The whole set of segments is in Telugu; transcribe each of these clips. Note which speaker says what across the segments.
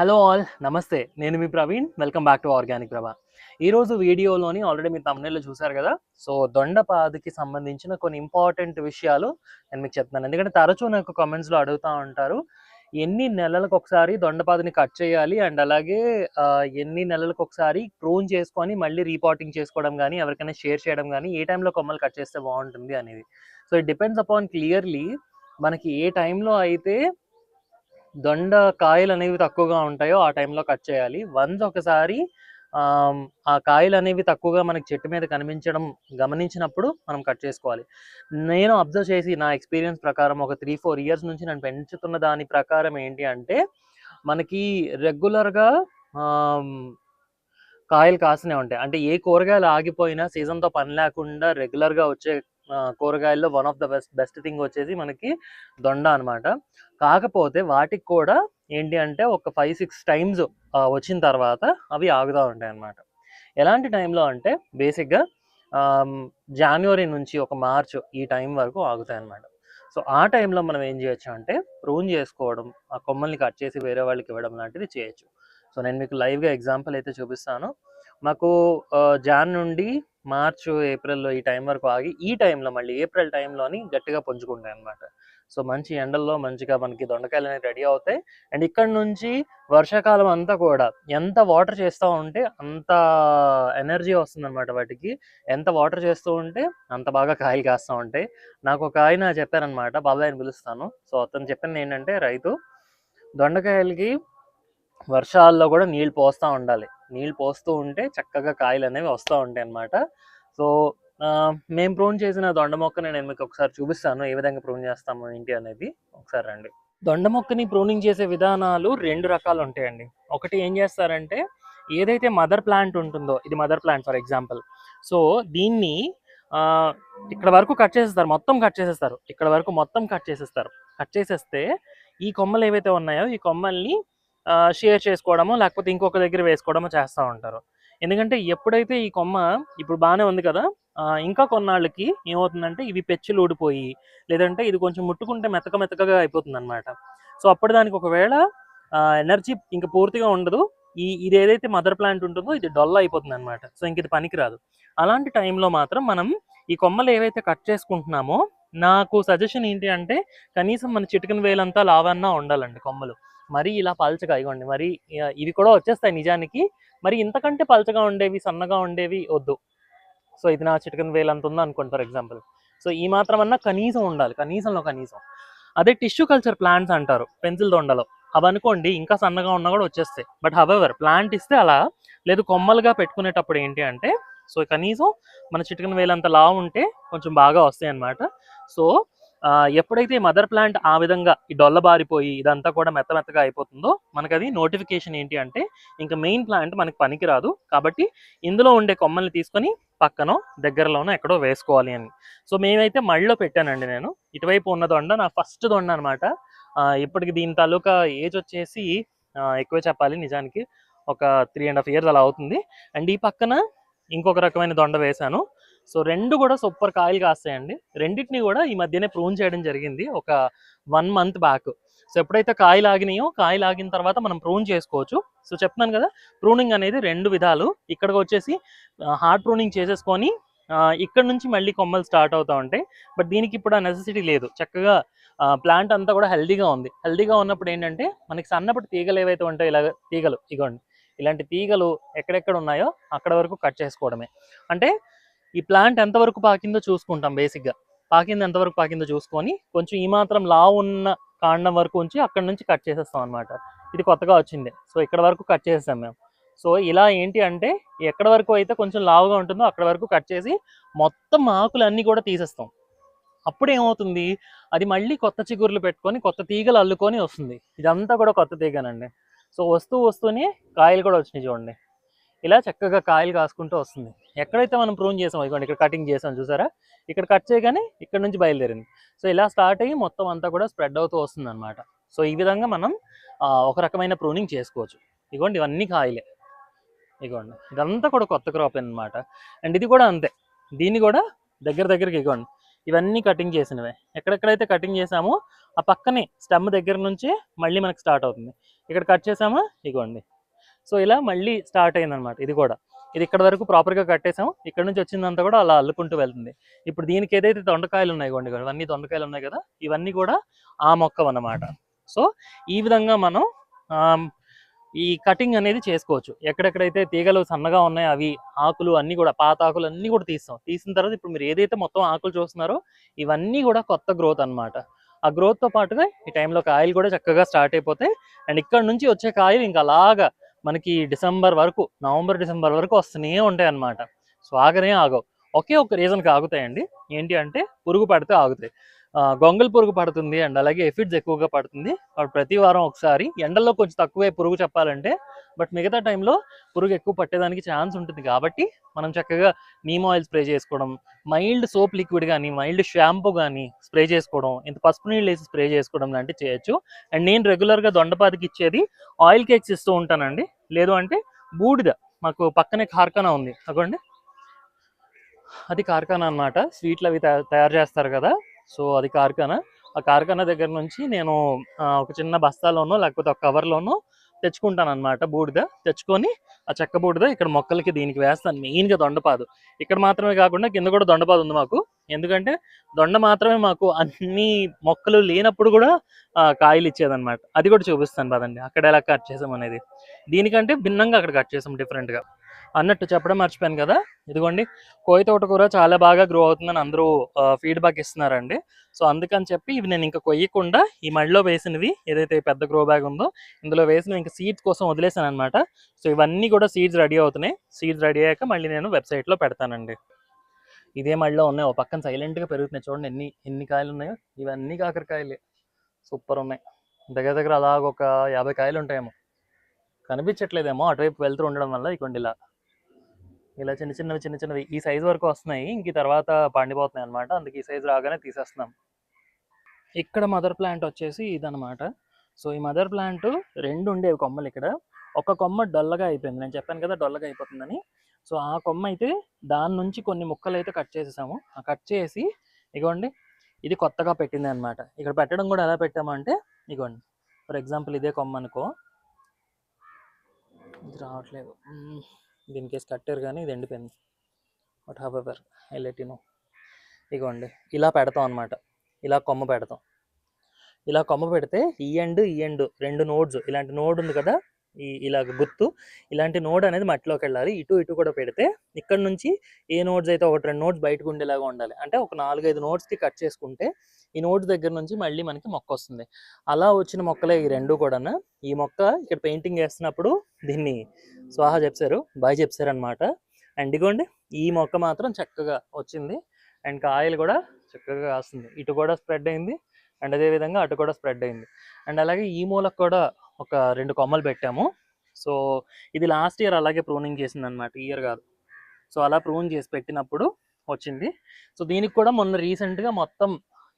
Speaker 1: హలో ఆల్ నమస్తే. నేను మీ Praveen. Welcome back to organic Prabha. ఈరోజు వీడియోలోని ఆల్రెడీ మీరు థంబ్‌నెయిల్‌లో చూసారు కదా! సో, దొండపాదికి సంబంధించిన కొన్ని ఇంపార్టెంట్ విషయాలు నేను మీకు చెప్తున్నాను. ఎందుకంటే తరచూ నాకు కామెంట్స్‌లో అడుగుతా ఉంటారు. ఎన్ని నెలలకొకసారి దొండపాదిని కట్ చేయాలి? అండ్ అలాగే ఎన్ని నెలలకొకసారి ప్రూన్ చేసుకొని మళ్ళీ రీపాటింగ్ చేసుకోవడం గానీ, ఎవరికైనా షేర్ చేయడం గానీ, ఏ టైంలో కొమ్మలు కట్ చేస్తే బావుంటుంది అనేది. So, it depends upon clearly మనకి ఏ టైంలో అయితే దొండ కాయలనేవి తక్కువగా ఉంటాయో ఆ టైంలో కట్ చేయాలి. వన్స్ ఒకసారి ఆ కాయలనేవి తక్కువగా మనకి చెట్టు మీద గమనించినప్పుడు మనం కట్ చేసుకోవాలి. నేను అబ్జర్వ్ చేసి నా ఎక్స్‌పీరియన్స్ ప్రకారం ఒక 3, 4 ఇయర్స్ నుంచి నేను పెంచుతున్న దాని ప్రకారం ఏంటి అంటే, మనకి రెగ్యులర్‌గా ఆహ్, కాయలు కాస్తూనే ఉంటాయి. అంటే ఏ కూరగాయలు ఆగిపోయినా సీజన్‌తో పని లేకుండా రెగ్యులర్‌గా వచ్చే కూరగాయల్లో one of the best thing వచ్చేసి మనకి దొండ అనమాట. కాకపోతే వాటికి కూడా ఏంటి అంటే ఒక 5, 6 టైమ్స్ వచ్చిన తర్వాత అవి ఆగుతా ఉంటాయన్నమాట. ఎలాంటి టైంలో అంటే బేసిక్‌గా ఆహ్, జాన్యువరి నుంచి ఒక మార్చ్ ఈ టైం వరకు ఆగుతాయన్నమాట. సో, ఆ టైంలో మనం ఏం చేయొచ్చు అంటే ప్రూన్ చేసుకోవడం, ఆ కొమ్మల్ని కట్ చేసి వేరే వాళ్ళకి ఇవ్వడం లాంటిది చేయొచ్చు. సో, నేను మీకు లైవ్‌గా ఎగ్జాంపుల్ అయితే చూపిస్తాను. మాకు జాన్ నుండి మార్చ్, ఏప్రిల్‌లో ఈ టైం వరకు ఆగి, ఈ టైంలో మళ్ళీ ఏప్రిల్ టైంలోని గట్టిగా పుంజుకుంటాయన్నమాట. సో, మంచి ఎండల్లో మంచిగా మనకి దొండకాయలనేవి రెడీ అవుతాయి. అండ్ ఇక్కడి నుంచి వర్షాకాలం అంతా కూడా ఎంత వాటర్ చేస్తూ ఉంటే అంత ఎనర్జీ వస్తుందన్నమాట వాటికి. ఎంత వాటర్ చేస్తూ ఉంటే అంత బాగా కాయలు కాస్తూ ఉంటాయి. నాకు ఒక ఆయన చెప్పారనమాట, బాబాయ్ అని పిలుస్తాను. సో, అతను చెప్పింది ఏంటంటే రైతు దొండకాయలకి వర్షాల్లో కూడా నీళ్ళు పోస్తూ ఉండాలి. నీళ్ళు పోస్తూ ఉంటే చక్కగా కాయలనేవి వస్తూ ఉంటాయన్నమాట. సో, మేము ప్రూన్ చేసిన దొండ మొక్కని నేను మీకు ఒకసారి చూపిస్తాను. ఏ విధంగా ప్రూన్ చేస్తాము ఏంటి అనేది. ఒకసారి రండి. దొండ మొక్కని ప్రూనింగ్ చేసే విధానాలు 2 రకాలు ఉంటాయండి. ఒకటి ఏం చేస్తారంటే, ఏదైతే మదర్ ప్లాంట్ ఉంటుందో, ఇది mother plant for example. So, దీన్ని ఆహ్, ఇక్కడ వరకు కట్ చేసేస్తారు. మొత్తం కట్ చేసేస్తారు. ఇక్కడ వరకు మొత్తం కట్ చేసేస్తారు. కట్ చేసేస్తే ఈ కొమ్మలు ఏవైతే ఉన్నాయో ఈ కొమ్మల్ని షేర్ చేసుకోవడమో, లేకపోతే ఇంకొక దగ్గర వేసుకోవడమో చేస్తూ ఉంటారు. ఎందుకంటే ఎప్పుడైతే ఈ కొమ్మ ఇప్పుడు బాగానే ఉంది కదా! ఇంకా కొన్నాళ్ళకి ఏమవుతుందంటే ఇవి పెచ్చులు ఊడిపోయి, లేదంటే ఇది కొంచెం ముట్టుకుంటే మెత్తగా అయిపోతుందనమాట. సో, అప్పుడు దానికి ఒకవేళ ఎనర్జీ ఇంక పూర్తిగా ఉండదు. ఇదేదైతే మదర్ ప్లాంట్ ఉంటుందో ఇది డొల్ అయిపోతుందనమాట. సో, ఇంక ఇది పనికిరాదు. అలాంటి టైంలో మాత్రం మనం ఈ కొమ్మలు ఏవైతే కట్ చేసుకుంటున్నామో, నాకు సజెషన్ ఏంటి అంటే కనీసం మన చిటికెన వేలంతా లావన్నా ఉండాలండి కొమ్మలు. మరీ ఇలా పల్చగా ఇగోండి మరి ఇవి కూడా వచ్చేస్తాయి నిజానికి. మరి ఇంతకంటే పల్చగా ఉండేవి, సన్నగా ఉండేవి వద్దు. సో, ఇది నా చిటికెన వేలంత ఉందనుకోండి ఫర్ ఎగ్జాంపుల్. సో, ఈ మాత్రమన్నా కనీసం ఉండాలి. కనీసంలో కనీసం. అదే టిష్యూ కల్చర్ ప్లాంట్స్ అంటారు పెన్సిల్ దొండలో. అవనుకోండి ఇంకా సన్నగా ఉన్నా కూడా వచ్చేస్తాయి. బట్ హవెవర్ ప్లాంట్ ఇస్తే అలా, లేదు కొమ్మలుగా పెట్టుకునేటప్పుడు ఏంటి అంటే, సో, కనీసం మన చిటికెన వేలంత లావు ఉంటే కొంచెం బాగా వస్తాయన్నమాట. సో, ఎప్పుడైతే మదర్ ప్లాంట్ ఆ విధంగా ఈ డొల్లబారిపోయి ఇదంతా కూడా మెత్తగా అయిపోతుందో, మనకది నోటిఫికేషన్ ఏంటి అంటే, ఇంక మెయిన్ ప్లాంట్ మనకి పనికిరాదు. కాబట్టి ఇందులో ఉండే కొమ్మల్ని తీసుకొని పక్కనో, దగ్గరలోనో ఎక్కడో వేసుకోవాలి అని. సో, మేమైతే మడిలో పెట్టానండి నేను. ఇటువైపు ఉన్న దొండ నా ఫస్ట్ దొండ అనమాట. ఇప్పటికి దీని తాలూకా ఏజ్ వచ్చేసి ఎక్కువే చెప్పాలి నిజానికి. ఒక 3 ½ ఇయర్స్ అలా అవుతుంది. అండ్ ఈ పక్కన ఇంకొక రకమైన దొండ వేశాను. సో, 2 కూడా సూపర్ కాయలు కాస్తాయండి. రెండిటిని కూడా ఈ మధ్యనే ప్రూన్ చేయడం జరిగింది. ఒక 1 మంత్ బ్యాక్. సో, ఎప్పుడైతే కాయలాగినాయో, కాయలాగిన తర్వాత మనం ప్రూన్ చేసుకోవచ్చు. సో, చెప్తున్నాను కదా! ప్రూనింగ్ అనేది 2 విధాలు. ఇక్కడికొచ్చేసి హార్డ్ ప్రూనింగ్ చేసేసుకొని ఇక్కడ నుంచి మళ్ళీ కొమ్మలు స్టార్ట్ అవుతా ఉంటాయి. బట్ దీనికి ఇప్పుడు ఆ నెసెసిటీ లేదు. చక్కగా ప్లాంట్ అంతా కూడా హెల్తీగా ఉంది. హెల్తీగా ఉన్నప్పుడు ఏంటంటే, మనకి సన్నపటి తీగలు ఏవైతే ఉంటాయో ఇలాగ తీగలు ఇగోండి. ఇలాంటి తీగలు ఎక్కడెక్కడ ఉన్నాయో అక్కడ వరకు కట్ చేసుకోవడమే. అంటే ఈ ప్లాంట్ ఎంతవరకు పాకిందో చూసుకుంటాం బేసిక్‌గా. ఎంతవరకు పాకిందో చూసుకొని, కొంచెం ఈ మాత్రం లావు ఉన్న కాండం వరకు ఉంచి అక్కడి నుంచి కట్ చేసేస్తాం అనమాట. ఇది కొత్తగా వచ్చిందే. సో, ఇక్కడ వరకు కట్ చేసేసాం మేము. సో, ఇలా ఏంటి అంటే ఎక్కడి వరకు అయితే కొంచెం లావుగా ఉంటుందో అక్కడి వరకు కట్ చేసి మొత్తం ఆకులన్నీ కూడా తీసేస్తాం. అప్పుడేమవుతుంది, అది మళ్ళీ కొత్త చిగుర్లు పెట్టుకొని, కొత్త తీగలు అల్లుకొని వస్తుంది. ఇదంతా కూడా కొత్త తీగనండి. సో, వస్తూనే కాయలు కూడా వచ్చినాయి చూడండి. ఇలా చక్కగా కాయలు కాసుకుంటూ వస్తుంది. ఎక్కడైతే మనం ప్రూన్ చేసామో ఇదిగోండి ఇక్కడ కటింగ్ చేసాం చూసారా? ఇక్కడ కట్ చేయగానే ఇక్కడ నుంచి బయలుదేరింది. సో, ఇలా స్టార్ట్ అయ్యి మొత్తం అంతా కూడా స్ప్రెడ్ అవుతూ వస్తుందనమాట. సో, ఈ విధంగా మనం ఒక రకమైన ప్రూనింగ్ చేసుకోవచ్చు. ఇదిగోండి ఇవన్నీ కాయలే. ఇదిగోండి ఇదంతా కూడా కొత్త క్రాప్ అనమాట. అండ్ ఇది కూడా అంతే. దీన్ని కూడా దగ్గరకి ఇదిగోండి ఇవన్నీ కటింగ్ చేసినవే. ఎక్కడెక్కడైతే కటింగ్ చేసామో ఆ పక్కనే స్టెమ్ దగ్గర నుంచి మళ్ళీ మనకి స్టార్ట్ అవుతుంది. ఇక్కడ కట్ చేసామా ఇగోండి. సో ఇలా మళ్ళీ స్టార్ట్ అయిందనమాట. ఇది కూడా ఇది ఇక్కడ వరకు ప్రాపర్గా కట్టేసాం. ఇక్కడ నుంచి వచ్చిందంతా కూడా అలా అల్లుకుంటూ వెళ్తుంది. ఇప్పుడు దీనికి ఏదైతే దొండకాయలు ఉన్నాయి ఇవ్వండి, ఇవన్నీ దొండకాయలు ఉన్నాయి కదా, ఇవన్నీ కూడా ఆ మొక్కవన్నమాట. సో ఈ విధంగా మనం ఈ కటింగ్ అనేది చేసుకోవచ్చు. ఎక్కడెక్కడైతే తీగలు సన్నగా ఉన్నాయో అవి ఆకులు అన్నీ కూడా పాత ఆకులు అన్నీ కూడా తీస్తాం. తీసిన తర్వాత ఇప్పుడు మీరు ఏదైతే మొత్తం ఆకులు చూస్తున్నారో ఇవన్నీ కూడా కొత్త గ్రోత్ అనమాట. ఆ గ్రోత్తో పాటుగా ఈ టైంలో కాయలు కూడా చక్కగా స్టార్ట్ అయిపోతాయి. అండ్ ఇక్కడ నుంచి వచ్చే కాయలు ఇంకా అలాగా మనకి డిసెంబర్ వరకు, నవంబర్ డిసెంబర్ వరకు వస్తూనే ఉంటాయి అన్నమాట. సో ఆగనే ఆగవు. ఒకే ఒక రీజన్కి ఆగుతాయండి. ఏంటి అంటే పురుగు పడితే ఆగుతాయి. గొంగల్ పురుగు పడుతుంది అండ్ అలాగే ఎఫిడ్స్ ఎక్కువగా పడుతుంది. ప్రతి వారం ఒకసారి ఎండల్లో కొంచెం తక్కువే పురుగు చెప్పాలంటే, బట్ మిగతా టైంలో పురుగు ఎక్కువ పట్టేదానికి ఛాన్స్ ఉంటుంది. కాబట్టి మనం చక్కగా నీమ్ ఆయిల్ స్ప్రే చేసుకోవడం, మైల్డ్ సోప్ లిక్విడ్ కానీ మైల్డ్ షాంపూ కానీ స్ప్రే చేసుకోవడం, ఇంత పసుపు నీళ్ళు వేసి స్ప్రే చేసుకోవడం లాంటివి చేయొచ్చు. అండ్ నేను రెగ్యులర్గా దొండపాదికి ఇచ్చేది ఆయిల్ కేక్స్ ఇస్తూ ఉంటానండి. లేదు అంటే బూడిద, మాకు పక్కనే కార్ఖానా ఉంది అగోండి, అది కార్ఖానా అనమాట. స్వీట్లు అవి తయారు చేస్తారు కదా, సో అది కార్ఖానా. ఆ కార్ఖానా దగ్గర నుంచి నేను ఒక చిన్న బస్తాలోనో లేకపోతే ఒక కవర్లోనో తెచ్చుకుంటాను అనమాట బూడిద. తెచ్చుకొని ఆ చెక్క బూడిద ఇక్కడ మొక్కలకి దీనికి వేస్తాను. మెయిన్గా దొండపాదు ఇక్కడ మాత్రమే కాకుండా కింద కూడా దొండపాదు ఉంది మాకు. ఎందుకంటే దొండ మాత్రమే మాకు అన్ని మొక్కలు లేనప్పుడు కూడా కాయలు ఇచ్చేదన్నమాట. అది కూడా చూపిస్తాను పదండి అక్కడ ఎలా కట్ చేసాం అనేది. దీనికంటే భిన్నంగా అక్కడ కట్ చేసాం డిఫరెంట్గా. అన్నట్టు చెప్పడం మర్చిపోయాను కదా, ఇదిగోండి కోయి తోటకూర చాలా బాగా గ్రో అవుతుందని అందరూ ఫీడ్బ్యాక్ ఇస్తున్నారండి. సో అందుకని చెప్పి ఇవి నేను ఇంకా కొయ్యకుండా ఈ మడిలో వేసినవి ఏదైతే పెద్ద గ్రో బ్యాగ్ ఉందో ఇందులో వేసిన ఇంకా సీడ్స్ కోసం వదిలేసాను అనమాట. సో ఇవన్నీ కూడా సీడ్స్ రెడీ అవుతున్నాయి. సీడ్స్ రెడీ అయ్యాక మళ్ళీ నేను వెబ్సైట్లో పెడతానండి. ఇదే మడిలో ఉన్నాయి, ఒక పక్కన సైలెంట్గా పెరుగుతున్నాయి. చూడండి ఎన్ని కాయలు ఉన్నాయో. ఇవన్నీ కాకరకాయలే, సూపర్ ఉన్నాయి. దగ్గర దగ్గర అలాగ ఒక 50 కాయలు ఉంటాయేమో, కనిపించట్లేదేమో అటువైపు వెళ్తూ ఉండడం వల్ల. ఇవ్వండి ఇలా చిన్న చిన్నవి ఈ సైజు వరకు వస్తున్నాయి. ఇంక తర్వాత పండిపోతున్నాయి అనమాట. అందుకే ఈ సైజు రాగానే తీసేస్తున్నాం. ఇక్కడ మదర్ ప్లాంట్ వచ్చేసి ఇదనమాట. సో ఈ మదర్ ప్లాంట్ 2 ఉండేవి కొమ్మలు. ఇక్కడ ఒక కొమ్మ డొల్లగా అయిపోయింది, నేను చెప్పాను కదా డొల్లగా అయిపోతుందని. సో ఆ కొమ్మ అయితే దాని నుంచి కొన్ని ముక్కలు అయితే కట్ చేసేసాము. ఆ కట్ చేసి ఇగోండి ఇది కొత్తగా పెట్టింది అనమాట. ఇక్కడ పెట్టడం కూడా ఎలా పెట్టామంటే ఇగోండి, ఫర్ ఎగ్జాంపుల్ ఇదే కొమ్మ అనుకో, ఇది రావట్లేదు దీనికేసి కట్టారు కానీ ఇది ఎండిపోయింది. But however I let you know. ఇగోండి ఇలా పెడతాం అనమాట. ఇలా కొమ్మ పెడతాం. ఇలా కొమ్మ పెడితే ఈ ఎండ్ 2 నోడ్స్, ఇలాంటి నోడ్ ఉంది కదా, ఇలాగ గుర్తు, ఇలాంటి నోడ్ అనేది మట్టిలోకి వెళ్ళాలి. ఇటు కూడా పెడితే ఇక్కడ నుంచి ఏ నోడ్స్ అయితే 1-2 నోడ్స్ బయటకు ఉండేలాగా ఉండాలి. అంటే ఒక 4-5 నోడ్స్కి కట్ చేసుకుంటే ఈ నోడ్స్ దగ్గర నుంచి మళ్ళీ మనకి మొక్క వస్తుంది. అలా వచ్చిన మొక్కలే ఈ 2 కూడా. ఈ మొక్క ఇక్కడ పెయింటింగ్ వేస్తున్నప్పుడు దీన్ని స్వాహా చెప్పారు, బాయ్ చెప్పారు అనమాట. అండ్ ఇగోండి ఈ మొక్క మాత్రం చక్కగా వచ్చింది అండ్ కాయలు కూడా చక్కగా కాస్తుంది. ఇటు కూడా స్ప్రెడ్ అయింది అండ్ అదేవిధంగా అటు కూడా స్ప్రెడ్ అయింది. అండ్ అలాగే ఈ మూలకు కూడా ఒక 2 కొమ్మలు పెట్టాము. సో ఇది లాస్ట్ ఇయర్ అలాగే ప్రూనింగ్ చేసింది అనమాట, ఈ ఇయర్ కాదు. సో అలా ప్రూన్ చేసి పెట్టినప్పుడు వచ్చింది. సో దీనికి కూడా మొన్న రీసెంట్గా మొత్తం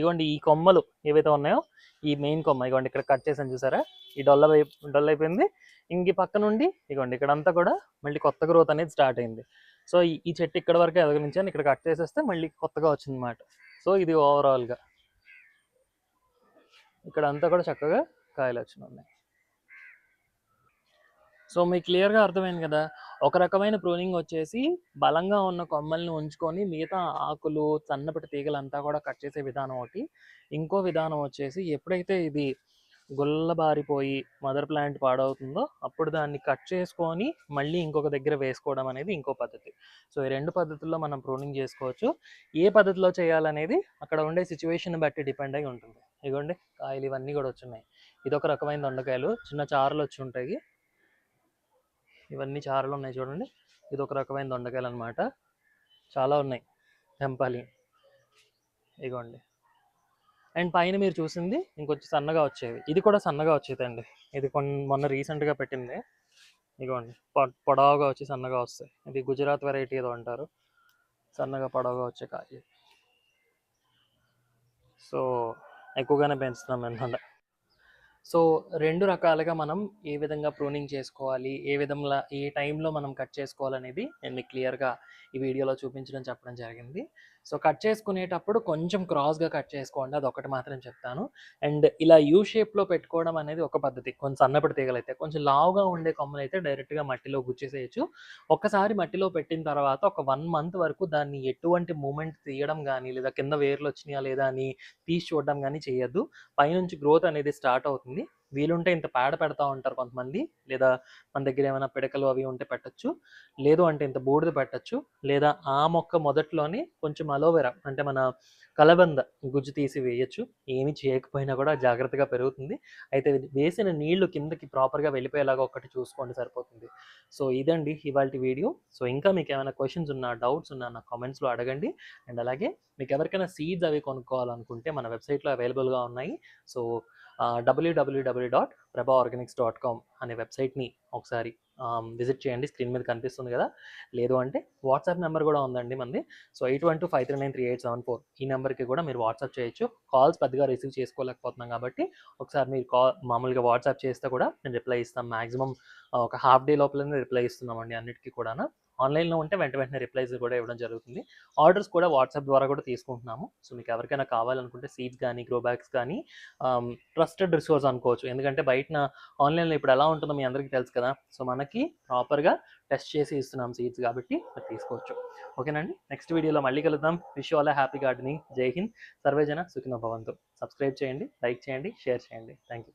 Speaker 1: ఇగోండి ఈ కొమ్మలు ఏవైతే ఉన్నాయో, ఈ మెయిన్ కొమ్మ ఇగోండి ఇక్కడ కట్ చేసాను చూసారా, ఈ డొల్ల అయిపోయింది. ఇంక పక్క నుండి ఇగోండి ఇక్కడంతా కూడా మళ్ళీ కొత్త గ్రోత్ అనేది స్టార్ట్ అయింది. సో ఈ చెట్టు ఇక్కడ వరకే ఎదగనించాను, ఇక్కడ కట్ చేసేస్తే మళ్ళీ కొత్తగా వచ్చింది అనమాట. సో ఇది ఓవరాల్గా ఇక్కడ అంతా కూడా చక్కగా కాయలు వచ్చినాయి. సో మీకు క్లియర్గా అర్థమైంది కదా, ఒక రకమైన ప్రూనింగ్ వచ్చేసి బలంగా ఉన్న కొమ్మల్ని ఉంచుకొని మిగతా ఆకులు సన్నపటి తీగలంతా కూడా కట్ చేసే విధానం ఒకటి. ఇంకో విధానం వచ్చేసి ఎప్పుడైతే ఇది గుల్లబారిపోయి మదర్ ప్లాంట్ పాడవుతుందో అప్పుడు దాన్ని కట్ చేసుకొని మళ్ళీ ఇంకొక దగ్గర వేసుకోవడం అనేది ఇంకో పద్ధతి. సో ఈ 2 పద్ధతుల్లో మనం ప్రూనింగ్ చేసుకోవచ్చు. ఏ పద్ధతిలో చేయాలనేది అక్కడ ఉండే సిచ్యువేషన్ బట్టి డిపెండ్ అయి ఉంటుంది. ఇదిగోండి కాయలు ఇవన్నీ కూడా వచ్చున్నాయి. ఇదొక రకమైన దొండకాయలు, చిన్న చారులు వచ్చి ఉంటాయి. ఇవన్నీ చారులు ఉన్నాయి చూడండి, ఇది ఒక రకమైన దొండకాయలు అనమాట. చాలా ఉన్నాయి తెంపాలి. ఇగోండి అండ్ పైన మీరు చూసింది ఇంకొంచెం సన్నగా వచ్చేవి, ఇది కూడా సన్నగా వచ్చేదండి. ఇది మొన్న రీసెంట్గా పెట్టింది. ఇగోండి పొడవుగా వచ్చి సన్నగా వస్తాయి. ఇది గుజరాత్ వెరైటీ ఏదో అంటారు, సన్నగా పొడవుగా వచ్చే కాయ. సో ఎక్కువగానే పెంచుతున్నాం అన్నమాట. సో 2 రకాలుగా మనం ఏ విధంగా ప్రూనింగ్ చేసుకోవాలి, ఏ టైంలో మనం కట్ చేసుకోవాలనేది నేను మీకు క్లియర్గా ఈ వీడియోలో చూపించడం చెప్పడం జరిగింది. సో కట్ చేసుకునేటప్పుడు కొంచెం క్రాస్‌గా కట్ చేసుకోండి. అదొక్కటి మాత్రం చెప్తాను. అండ్ ఇలా యూ షేప్‌లో పెట్టుకోవడం అనేది ఒక పద్ధతి. కొంచెం సన్నపటి తీగలైతే. కొంచెం లావుగా ఉండే కొమ్మలైతే డైరెక్ట్‌గా మట్టిలో గుచ్చేసేయొచ్చు. ఒక్కసారి మట్టిలో పెట్టిన తర్వాత ఒక 1 మంత్ వరకు దాన్ని ఎటువంటి మూవ్‌మెంట్ తీయడం గానీ, లేదా కింద వేర్లొచ్చినాయా లేదా అని తీసి చూడడం గానీ చేయొద్దు. పైనుంచి గ్రోత్ అనేది స్టార్ట్ అవుతుంది. వీలుంటే ఇంత పేడ పెడతా ఉంటారు కొంతమంది. లేదా మన దగ్గర ఏమైనా పిడకలు అవి ఉంటే పెట్టొచ్చు. లేదు అంటే ఇంత బూడిద పెట్టొచ్చు. లేదా ఆ మొక్క మొదట్లోనే కొంచెం అలోవెరా అంటే మన కలబంద గుజ్జు తీసి వేయొచ్చు. ఏమి చేయకపోయినా కూడా జాగ్రత్తగా పెరుగుతుంది. అయితే వేసిన నీళ్లు కిందకి ప్రాపర్‌గా వెళ్ళిపోయేలాగా ఒక్కటి చూసుకోండి సరిపోతుంది. సో ఇదండి ఇవాల్టి వీడియో. సో ఇంకా మీకేమైనా క్వెషన్స్ ఉన్నా, డౌట్స్ ఉన్నా నాకు కామెంట్స్‌లో అడగండి. అండ్ అలాగే మీకెవరికైనా సీడ్స్ అవి కొనుక్కోవాలనుకుంటే మన వెబ్‌సైట్‌లో అవైలబుల్‌గా ఉన్నాయి. సో www.prabhaorganics.com అనే వెబ్‌సైట్‌ని ఒకసారి విజిట్ చేయండి. స్క్రీన్ మీద కనిపిస్తుంది కదా! లేదు అంటే వాట్సాప్ నెంబర్ కూడా ఉందండి మనది. సో 8125393874 ఈ నెంబర్‌కి కూడా మీరు వాట్సాప్ చేయొచ్చు. కాల్స్ పెద్దగా రిసీవ్ చేసుకోలేకపోతున్నాం కాబట్టి ఒకసారి మీరు మామూలుగా వాట్సాప్ చేస్తే కూడా నేను రిప్లై ఇస్తాను. మాక్సిమం ఒక హాఫ్ డే లోపలనే రిప్లై ఇస్తున్నామండి అన్నిటికి కూడాను. ఆన్‌లైన్‌లో ఉంటే వెంటనే రిప్లైస్ కూడా ఇవ్వడం జరుగుతుంది. ఆర్డర్స్ కూడా వాట్సాప్ ద్వారా కూడా తీసుకుంటున్నాము. సో మీకు ఎవరికైనా కావాలనుకుంటే సీడ్స్ కానీ, గ్రో బ్యాగ్స్ కానీ ట్రస్టెడ్ రిసోర్స్ అనుకోవచ్చు. ఎందుకంటే బయటన ఆన్‌లైన్‌లో ఇప్పుడు ఎలా ఉంటుందో మీ అందరికీ తెలుసు కదా! సో మనకి ప్రాపర్‌గా టెస్ట్ చేసి ఇస్తున్నాం సీడ్స్ కాబట్టి మీరు తీసుకోవచ్చు. ఓకేనండి. నెక్స్ట్ వీడియోలో మళ్ళీ కలుద్దాం. Wish you all a happy gardening. జై హింద్. సర్వే జన సుఖినో భవంతు. సబ్స్క్రైబ్ చేయండి, లైక్ చేయండి, షేర్ చేయండి. Thank you.